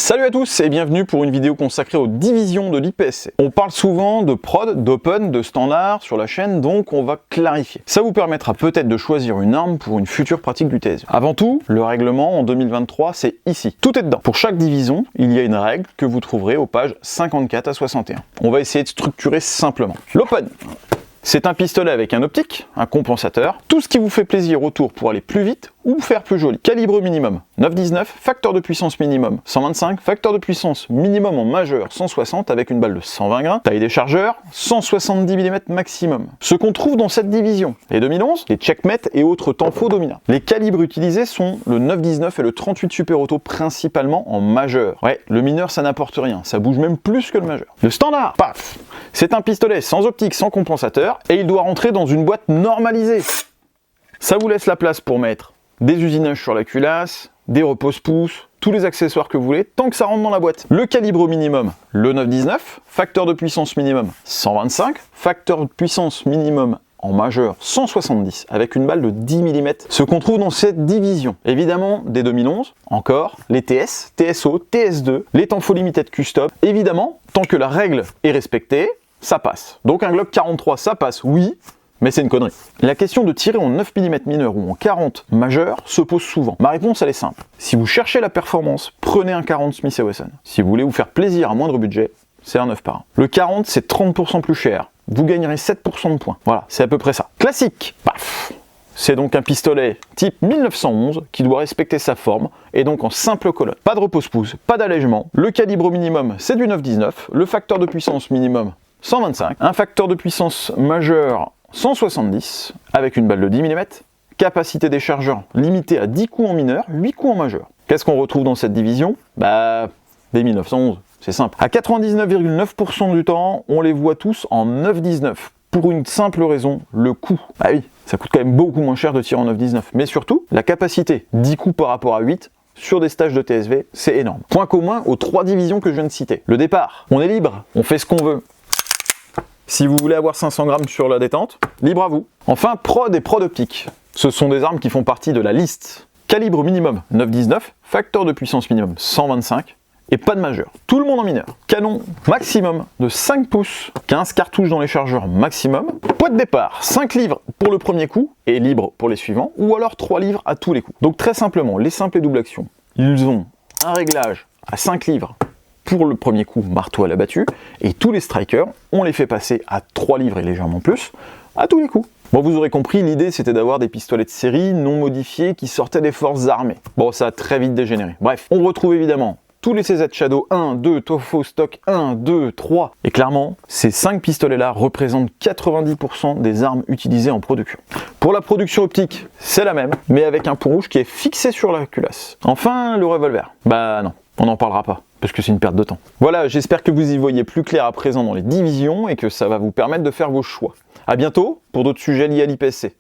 Salut à tous et bienvenue pour une vidéo consacrée aux divisions de l'IPSC. On parle souvent de prod, d'open, de standard sur la chaîne, donc on va clarifier. Ça vous permettra peut-être de choisir une arme pour une future pratique du TSV. Avant tout, le règlement en 2023, c'est ici. Tout est dedans. Pour chaque division, il y a une règle que vous trouverez aux pages 54 à 61. On va essayer de structurer simplement. L'open. C'est un pistolet avec un optique, un compensateur, tout ce qui vous fait plaisir autour pour aller plus vite ou faire plus joli. Calibre minimum 9,19, facteur de puissance minimum 125, facteur de puissance minimum en majeur 160 avec une balle de 120 grains, taille des chargeurs 170 mm maximum. Ce qu'on trouve dans cette division, les 2011, les checkmate et autres temps faux dominants. Les calibres utilisés sont le 9,19 et le 38 super auto principalement en majeur. Ouais, le mineur ça n'apporte rien, ça bouge même plus que le majeur. Le standard, paf, c'est un pistolet sans optique, sans compensateur et il doit rentrer dans une boîte normalisée. Ça vous laisse la place pour mettre des usinages sur la culasse, des repose-pouces, tous les accessoires que vous voulez, tant que ça rentre dans la boîte. Le calibre minimum, le 9,19, facteur de puissance minimum 125, facteur de puissance minimum en majeur 170, avec une balle de 10 mm. Ce qu'on trouve dans cette division, évidemment des 2011, encore, les TS, TSO, TS2, les temps faux limited custom, évidemment, tant que la règle est respectée, ça passe. Donc un Glock 43, ça passe, oui, mais c'est une connerie. La question de tirer en 9 mm mineur ou en 40 majeur se pose souvent. Ma réponse elle est simple. Si vous cherchez la performance, prenez un 40 Smith & Wesson. Si vous voulez vous faire plaisir à moindre budget, c'est un 9 par 1. Le 40 c'est 30% plus cher. Vous gagnerez 7% de points. Voilà, c'est à peu près ça. Classique, paf. C'est donc un pistolet type 1911 qui doit respecter sa forme et donc en simple colonne. Pas de repose-pouce, pas d'allègement. Le calibre minimum c'est du 9,19. Le facteur de puissance minimum 125. Un facteur de puissance majeur 170 avec une balle de 10 mm, capacité des chargeurs limitée à 10 coups en mineur, 8 coups en majeur. Qu'est-ce qu'on retrouve dans cette division? Des 1911, c'est simple. À 99,9% du temps, on les voit tous en 9,19. Pour une simple raison, le coût. Ah oui, ça coûte quand même beaucoup moins cher de tirer en 9,19. Mais surtout, la capacité, 10 coups par rapport à 8, sur des stages de TSV, c'est énorme. Point commun aux 3 divisions que je viens de citer. Le départ, on est libre, on fait ce qu'on veut. Si vous voulez avoir 500 grammes sur la détente, libre à vous. Enfin, prod et prod optique. Ce sont des armes qui font partie de la liste. Calibre minimum 9,19, facteur de puissance minimum 125 et pas de majeur. Tout le monde en mineur. Canon maximum de 5 pouces, 15 cartouches dans les chargeurs maximum. Poids de départ, 5 livres pour le premier coup et libre pour les suivants, ou alors 3 livres à tous les coups. Donc très simplement, les simples et doubles actions, ils ont un réglage à 5 livres pour le premier coup, marteau à l'abattu, et tous les strikers, on les fait passer à 3 livres et légèrement plus, à tous les coups. Bon, vous aurez compris, l'idée c'était d'avoir des pistolets de série non modifiés qui sortaient des forces armées. Bon, ça a très vite dégénéré. Bref, on retrouve évidemment tous les CZ Shadow 1, 2, Tofo Stock 1, 2, 3, et clairement, ces 5 pistolets-là représentent 90% des armes utilisées en production. Pour la production optique, c'est la même, mais avec un pont rouge qui est fixé sur la culasse. Enfin, le revolver. Bah non, on n'en parlera pas, parce que c'est une perte de temps. Voilà, j'espère que vous y voyez plus clair à présent dans les divisions et que ça va vous permettre de faire vos choix. A bientôt pour d'autres sujets liés à l'IPSC.